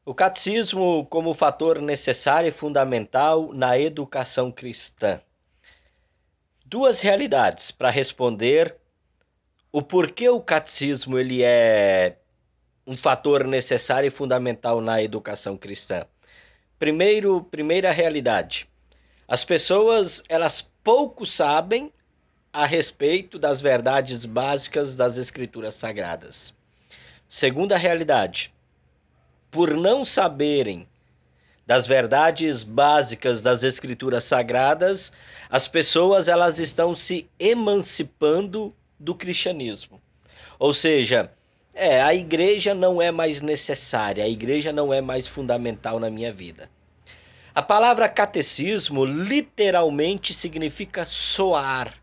O catecismo como fator necessário e fundamental na educação cristã. Duas realidades para responder o porquê o catecismo ele é um fator necessário e fundamental na educação cristã. Primeira realidade. As pessoas, elas pouco sabem a respeito das verdades básicas das escrituras sagradas. Segunda realidade. Por não saberem das verdades básicas das escrituras sagradas, as pessoas elas estão se emancipando do cristianismo. Ou seja, a igreja não é mais necessária, a igreja não é mais fundamental na minha vida. A palavra catecismo literalmente significa soar.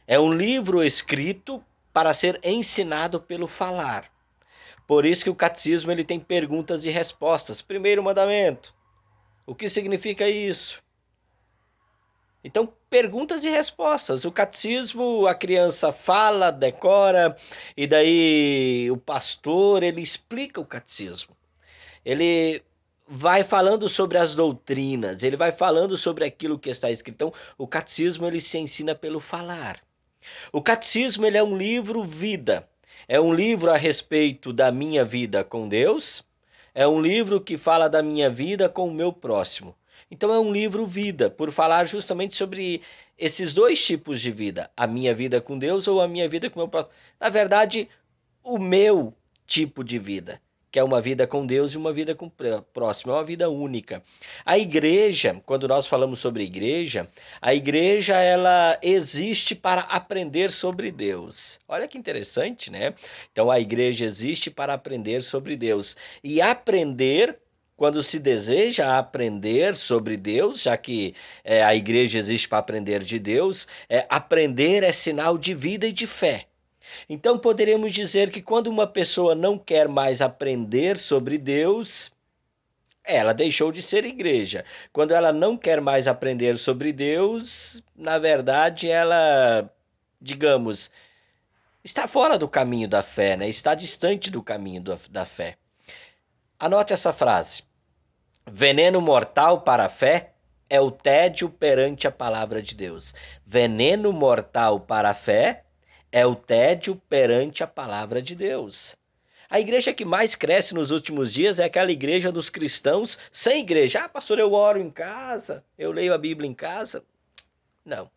É um livro escrito para ser ensinado pelo falar. Por isso que o catecismo ele tem perguntas e respostas. Primeiro mandamento: o que significa isso? Então, perguntas e respostas. O catecismo, a criança fala, decora, e daí o pastor, ele explica o catecismo. Ele vai falando sobre as doutrinas, ele vai falando sobre aquilo que está escrito. Então, o catecismo, ele se ensina pelo falar. O catecismo, ele é um livro vida. É um livro a respeito da minha vida com Deus, é um livro que fala da minha vida com o meu próximo. Então é um livro vida, por falar justamente sobre esses dois tipos de vida, a minha vida com Deus ou a minha vida com o meu próximo. Na verdade, o meu tipo de vida, que é uma vida com Deus e uma vida com o próximo, é uma vida única. A igreja, quando nós falamos sobre a igreja ela existe para aprender sobre Deus. Olha que interessante, né? Então a igreja existe para aprender sobre Deus. E aprender, quando se deseja aprender sobre Deus, já que a igreja existe para aprender de Deus, aprender é sinal de vida e de fé. Então poderemos dizer que quando uma pessoa não quer mais aprender sobre Deus, ela deixou de ser igreja. Quando ela não quer mais aprender sobre Deus, na verdade ela, digamos, está fora do caminho da fé, né? Está distante do caminho da fé. Anote essa frase: veneno mortal para a fé é o tédio perante a palavra de Deus. Veneno mortal para a fé é o tédio perante a palavra de Deus. A igreja que mais cresce nos últimos dias é aquela igreja dos cristãos sem igreja. Ah, pastor, eu oro em casa, eu leio a Bíblia em casa. Não.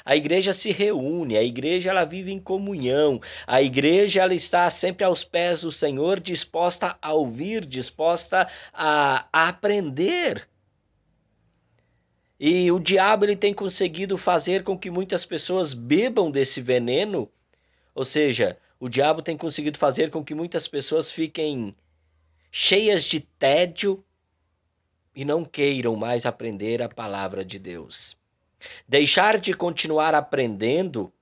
A igreja se reúne, a igreja ela vive em comunhão, a igreja ela está sempre aos pés do Senhor, disposta a ouvir, disposta a aprender. E o diabo ele tem conseguido fazer com que muitas pessoas bebam desse veneno, ou seja, o diabo tem conseguido fazer com que muitas pessoas fiquem cheias de tédio e não queiram mais aprender a palavra de Deus. Deixar de continuar aprendendo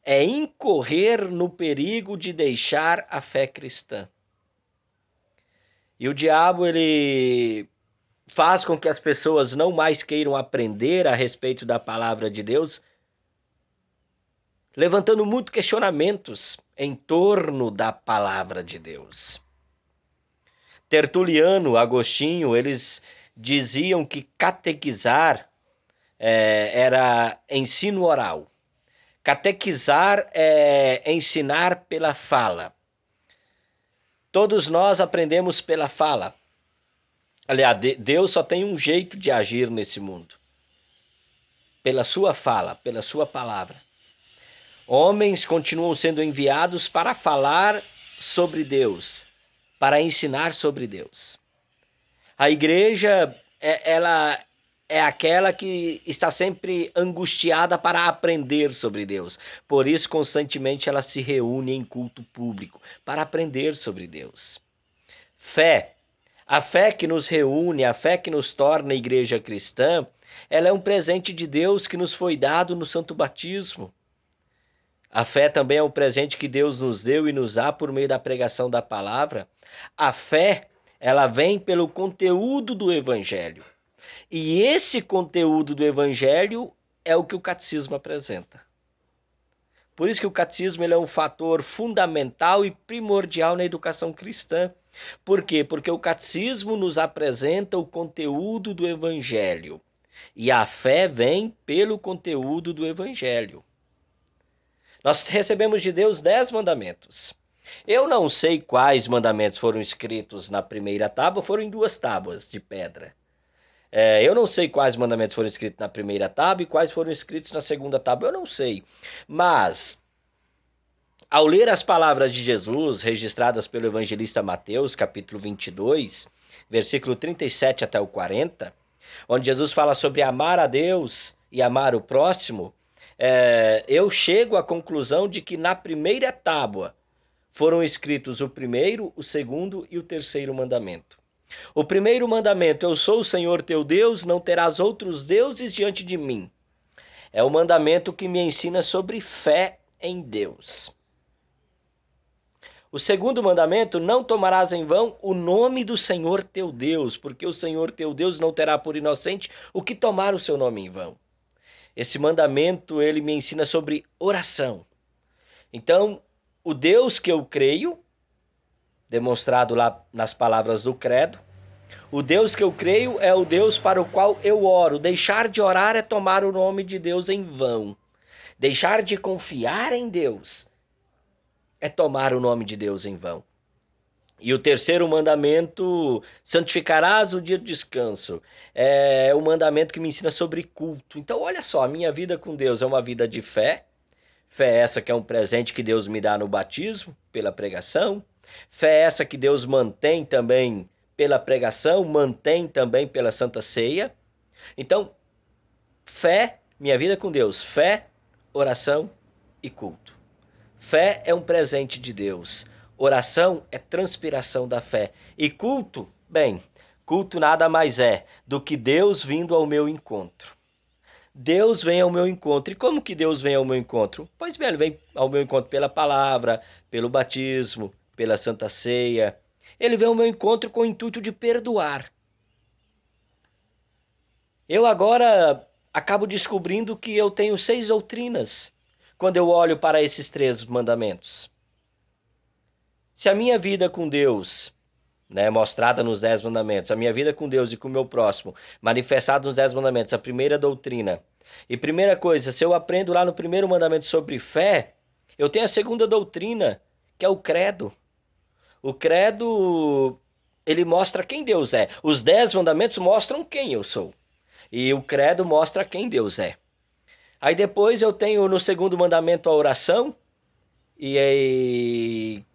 é incorrer no perigo de deixar a fé cristã. E o diabo ele faz com que as pessoas não mais queiram aprender a respeito da palavra de Deus, levantando muitos questionamentos em torno da palavra de Deus. Tertuliano, Agostinho, eles diziam que catequizar era ensino oral. Catequizar é ensinar pela fala. Todos nós aprendemos pela fala. Aliás, Deus só tem um jeito de agir nesse mundo. Pela sua fala, pela sua palavra. Homens continuam sendo enviados para falar sobre Deus, para ensinar sobre Deus. A igreja, ela é aquela que está sempre angustiada para aprender sobre Deus. Por isso, constantemente, ela se reúne em culto público para aprender sobre Deus. Fé. A fé que nos reúne, a fé que nos torna igreja cristã, ela é um presente de Deus que nos foi dado no santo batismo. A fé também é um presente que Deus nos deu e nos dá por meio da pregação da palavra. A fé, ela vem pelo conteúdo do evangelho. E esse conteúdo do evangelho é o que o catecismo apresenta. Por isso que o catecismo ele é um fator fundamental e primordial na educação cristã. Por quê? Porque o catecismo nos apresenta o conteúdo do evangelho. E a fé vem pelo conteúdo do evangelho. Nós recebemos de Deus 10 mandamentos. Eu não sei quais mandamentos foram escritos na primeira tábua, foram em 2 tábuas de pedra. Eu não sei quais mandamentos foram escritos na primeira tábua e quais foram escritos na segunda tábua, eu não sei. Mas, ao ler as palavras de Jesus, registradas pelo evangelista Mateus, capítulo 22, versículo 37 até o 40, onde Jesus fala sobre amar a Deus e amar o próximo, eu chego à conclusão de que na primeira tábua foram escritos o primeiro, o segundo e o terceiro mandamento. O primeiro mandamento, eu sou o Senhor teu Deus, não terás outros deuses diante de mim. É o mandamento que me ensina sobre fé em Deus. O segundo mandamento, não tomarás em vão o nome do Senhor teu Deus, porque o Senhor teu Deus não terá por inocente o que tomar o seu nome em vão. Esse mandamento, ele me ensina sobre oração. Então, o Deus que eu creio, demonstrado lá nas palavras do credo, o Deus que eu creio é o Deus para o qual eu oro. Deixar de orar é tomar o nome de Deus em vão. Deixar de confiar em Deus é tomar o nome de Deus em vão. E o terceiro mandamento, santificarás o dia do descanso, é o mandamento que me ensina sobre culto. Então, olha só, a minha vida com Deus é uma vida de fé. Fé essa que é um presente que Deus me dá no batismo, pela pregação. Fé essa que Deus mantém também pela pregação, mantém também pela Santa Ceia. Então, fé, minha vida com Deus, fé, oração e culto. Fé é um presente de Deus. Oração é transpiração da fé. E culto, bem, culto nada mais é do que Deus vindo ao meu encontro. Deus vem ao meu encontro. E como que Deus vem ao meu encontro? Pois bem, ele vem ao meu encontro pela palavra, pelo batismo, pela Santa Ceia. Ele vem ao meu encontro com o intuito de perdoar. Eu agora acabo descobrindo que eu tenho 6 doutrinas quando eu olho para esses 3 mandamentos. Se a minha vida com Deus, mostrada nos 10 mandamentos, a minha vida com Deus e com o meu próximo, manifestada nos 10 mandamentos, a primeira doutrina. E primeira coisa, se eu aprendo lá no primeiro mandamento sobre fé, eu tenho a segunda doutrina, que é o credo. O credo, ele mostra quem Deus é. Os 10 mandamentos mostram quem eu sou. E o credo mostra quem Deus é. Aí depois eu tenho no segundo mandamento a oração. E aí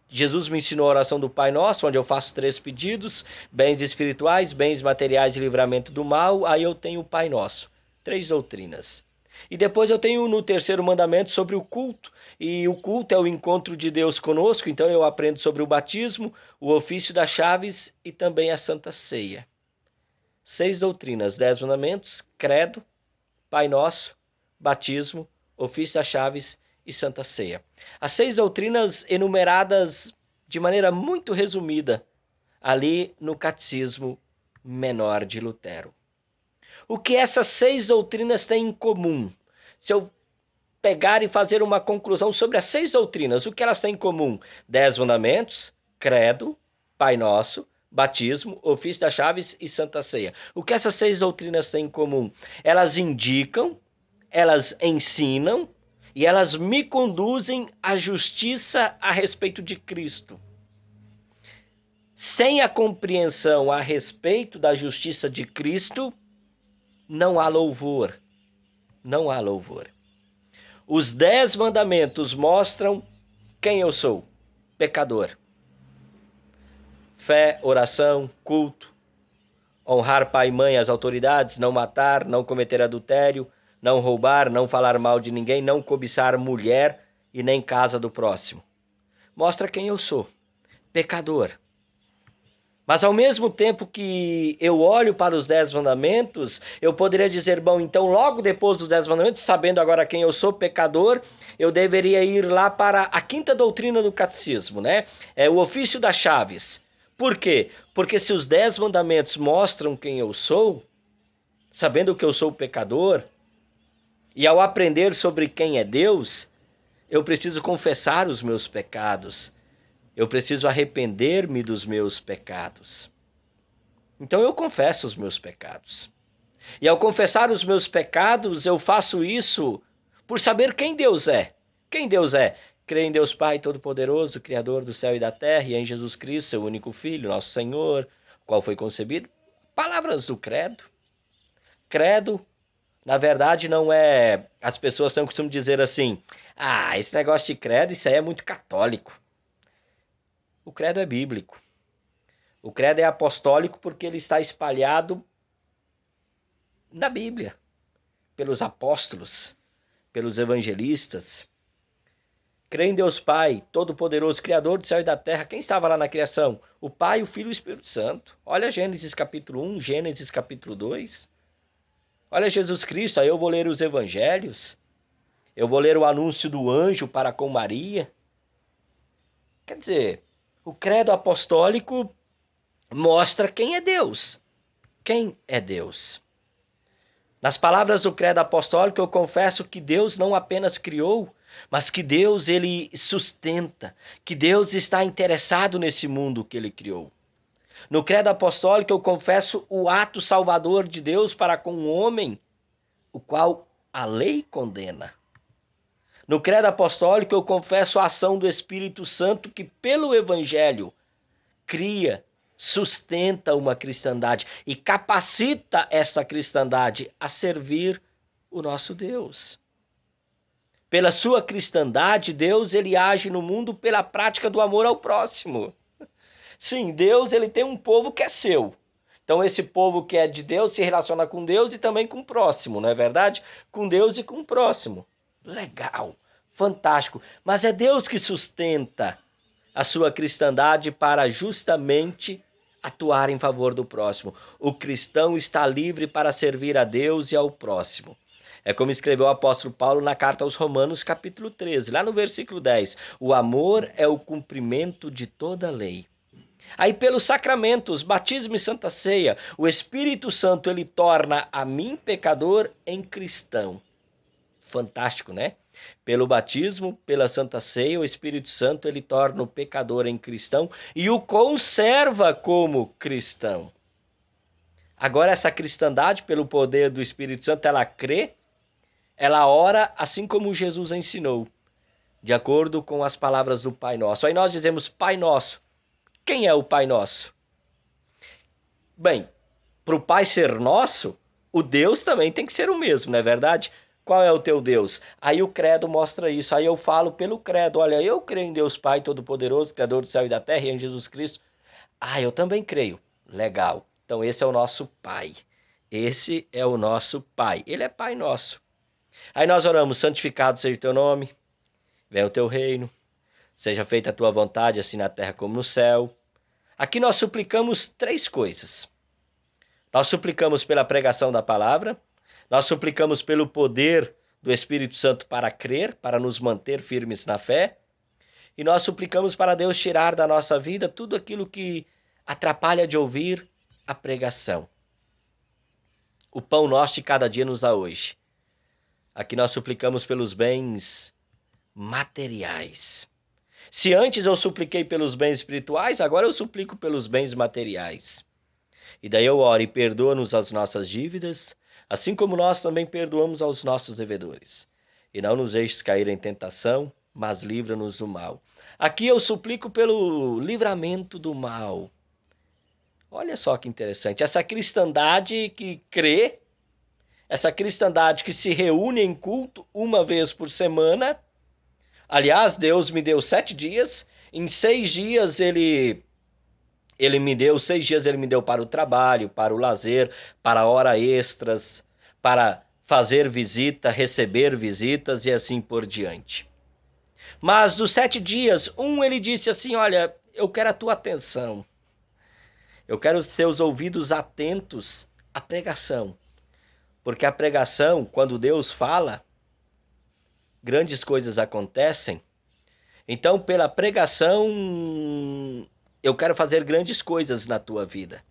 Jesus me ensinou a oração do Pai Nosso, onde eu faço 3 pedidos: bens espirituais, bens materiais e livramento do mal. Aí eu tenho o Pai Nosso. 3 doutrinas. E depois eu tenho no terceiro mandamento sobre o culto. E o culto é o encontro de Deus conosco. Então eu aprendo sobre o batismo, o ofício das chaves e também a Santa Ceia. 6 doutrinas, 10 mandamentos, credo, Pai Nosso, batismo, ofício das chaves e Santa Ceia. As 6 doutrinas enumeradas de maneira muito resumida ali no Catecismo Menor de Lutero. O que essas 6 doutrinas têm em comum? Se eu pegar e fazer uma conclusão sobre as 6 doutrinas, o que elas têm em comum? 10 mandamentos, credo, Pai Nosso, batismo, ofício das chaves e Santa Ceia. O que essas 6 doutrinas têm em comum? Elas indicam, elas ensinam e elas me conduzem à justiça a respeito de Cristo. Sem a compreensão a respeito da justiça de Cristo, não há louvor. Não há louvor. Os 10 mandamentos mostram quem eu sou: pecador. Fé, oração, culto, honrar pai e mãe, as autoridades, não matar, não cometer adultério, não roubar, não falar mal de ninguém, não cobiçar mulher e nem casa do próximo. Mostra quem eu sou: pecador. Mas ao mesmo tempo que eu olho para os 10 mandamentos, eu poderia dizer, bom, então logo depois dos 10 mandamentos, sabendo agora quem eu sou, pecador, eu deveria ir lá para a 5ª doutrina do catecismo, É o ofício das chaves. Por quê? Porque se os 10 mandamentos mostram quem eu sou, sabendo que eu sou pecador, e ao aprender sobre quem é Deus, eu preciso confessar os meus pecados, Eu preciso arrepender-me dos meus pecados. Então eu confesso os meus pecados. E ao confessar os meus pecados, eu faço isso por saber quem Deus é. Quem Deus é? Creio em Deus Pai Todo-Poderoso, Criador do céu e da terra, e em Jesus Cristo, seu único Filho, nosso Senhor, qual foi concebido. Palavras do credo. Credo, na verdade, não é... As pessoas costumam dizer assim, esse negócio de credo, isso aí é muito católico. O credo é bíblico. O credo é apostólico porque ele está espalhado na Bíblia, pelos apóstolos, pelos evangelistas. Creio em Deus Pai, Todo-Poderoso, Criador do céu e da terra. Quem estava lá na criação? O Pai, o Filho e o Espírito Santo. Olha Gênesis capítulo 1, Gênesis capítulo 2. Olha Jesus Cristo, aí eu vou ler os evangelhos. Eu vou ler o anúncio do anjo para com Maria. Quer dizer, o credo apostólico mostra quem é Deus. Quem é Deus? Nas palavras do credo apostólico, eu confesso que Deus não apenas criou, mas que Deus ele sustenta, que Deus está interessado nesse mundo que ele criou. No credo apostólico, eu confesso o ato salvador de Deus para com o homem, o qual a lei condena. No credo apostólico, eu confesso a ação do Espírito Santo que, pelo Evangelho, cria, sustenta uma cristandade e capacita essa cristandade a servir o nosso Deus. Pela sua cristandade, Deus ele age no mundo pela prática do amor ao próximo. Sim, Deus ele tem um povo que é seu. Então esse povo que é de Deus se relaciona com Deus e também com o próximo, não é verdade? Com Deus e com o próximo. Legal, fantástico. Mas é Deus que sustenta a sua cristandade para justamente atuar em favor do próximo. O cristão está livre para servir a Deus e ao próximo. É como escreveu o apóstolo Paulo na carta aos Romanos, capítulo 13, lá no versículo 10. O amor é o cumprimento de toda a lei. Aí pelos sacramentos, batismo e santa ceia, o Espírito Santo ele torna a mim, pecador, em cristão. Fantástico, né? Pelo batismo, pela santa ceia, o Espírito Santo ele torna o pecador em cristão e o conserva como cristão. Agora essa cristandade, pelo poder do Espírito Santo, ela crê, ela ora assim como Jesus ensinou, de acordo com as palavras do Pai Nosso. Aí nós dizemos Pai Nosso. Quem é o Pai Nosso? Bem, para o Pai ser nosso, o Deus também tem que ser o mesmo, não é verdade? Qual é o teu Deus? Aí o credo mostra isso. Aí eu falo pelo credo, olha, eu creio em Deus Pai Todo-Poderoso, Criador do céu e da terra, e em Jesus Cristo. Eu também creio. Legal. Então esse é o nosso Pai. Esse é o nosso Pai. Ele é Pai nosso. Aí nós oramos, santificado seja o teu nome, venha o teu reino, seja feita a tua vontade, assim na terra como no céu. Aqui nós suplicamos 3 coisas. Nós suplicamos pela pregação da palavra, nós suplicamos pelo poder do Espírito Santo para crer, para nos manter firmes na fé, e nós suplicamos para Deus tirar da nossa vida tudo aquilo que atrapalha de ouvir a pregação. O pão nosso de cada dia nos dá hoje. Aqui nós suplicamos pelos bens materiais. Se antes eu supliquei pelos bens espirituais, agora eu suplico pelos bens materiais. E daí eu oro e perdoa-nos as nossas dívidas, assim como nós também perdoamos aos nossos devedores. E não nos deixes cair em tentação, mas livra-nos do mal. Aqui eu suplico pelo livramento do mal. Olha só que interessante, essa cristandade que crê, essa cristandade que se reúne em culto uma vez por semana. Aliás, Deus me deu 7 dias, em 6 dias ele me deu, 6 dias ele me deu para o trabalho, para o lazer, para hora extras, para fazer visita, receber visitas e assim por diante. Mas dos 7 dias, ele disse assim, olha, eu quero a tua atenção. Eu quero os seus ouvidos atentos à pregação. Porque a pregação, quando Deus fala, grandes coisas acontecem. Então, pela pregação, eu quero fazer grandes coisas na tua vida.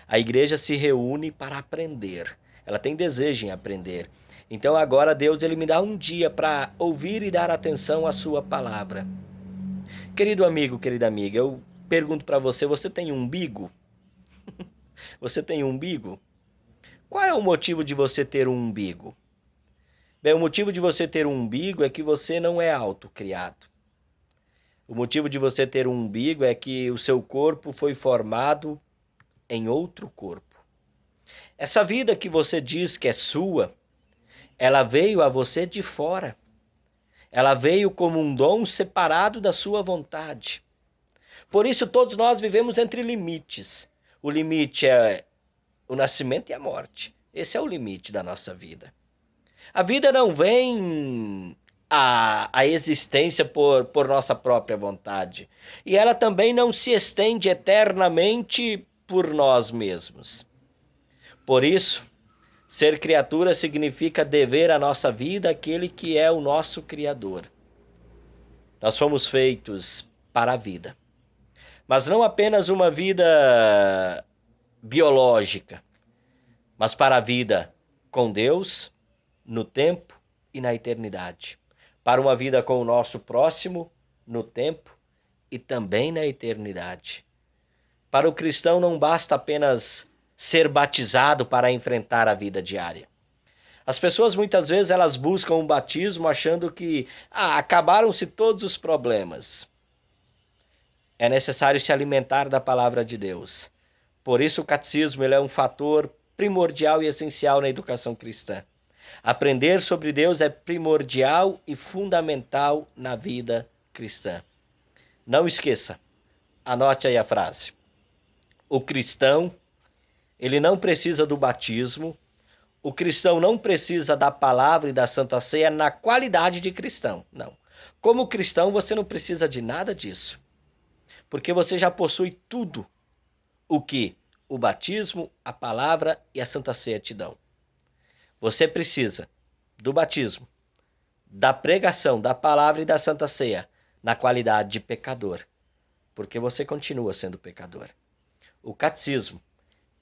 A igreja se reúne para aprender. Ela tem desejo em aprender. Então agora Deus ele me dá um dia para ouvir e dar atenção à sua palavra. Querido amigo, querida amiga, eu pergunto para você, você tem um umbigo? Você tem um umbigo? Qual é o motivo de você ter um umbigo? Bem, o motivo de você ter um umbigo é que você não é autocriado. O motivo de você ter um umbigo é que o seu corpo foi formado em outro corpo. Essa vida que você diz que é sua, ela veio a você de fora. Ela veio como um dom separado da sua vontade. Por isso todos nós vivemos entre limites. O limite é o nascimento e a morte. Esse é o limite da nossa vida. A vida não vem à existência por nossa própria vontade. E ela também não se estende eternamente por nós mesmos. Por isso, ser criatura significa dever a nossa vida àquele que é o nosso Criador. Nós fomos feitos para a vida. Mas não apenas uma vida biológica, mas para a vida com Deus, no tempo e na eternidade. Para uma vida com o nosso próximo, no tempo e também na eternidade. Para o cristão não basta apenas ser batizado para enfrentar a vida diária. As pessoas muitas vezes elas buscam um batismo achando que acabaram-se todos os problemas. É necessário se alimentar da palavra de Deus. Por isso o catecismo ele é um fator primordial e essencial na educação cristã. Aprender sobre Deus é primordial e fundamental na vida cristã. Não esqueça, anote aí a frase. O cristão, ele não precisa do batismo, o cristão não precisa da palavra e da Santa Ceia na qualidade de cristão, não. Como cristão, você não precisa de nada disso, porque você já possui tudo o que o batismo, a palavra e a Santa Ceia te dão. Você precisa do batismo, da pregação, da palavra e da Santa Ceia na qualidade de pecador, porque você continua sendo pecador. O catecismo,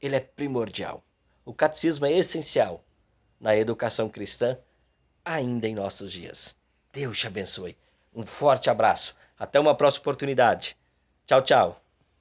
ele é primordial. O catecismo é essencial na educação cristã ainda em nossos dias. Deus te abençoe. Um forte abraço. Até uma próxima oportunidade. Tchau, tchau.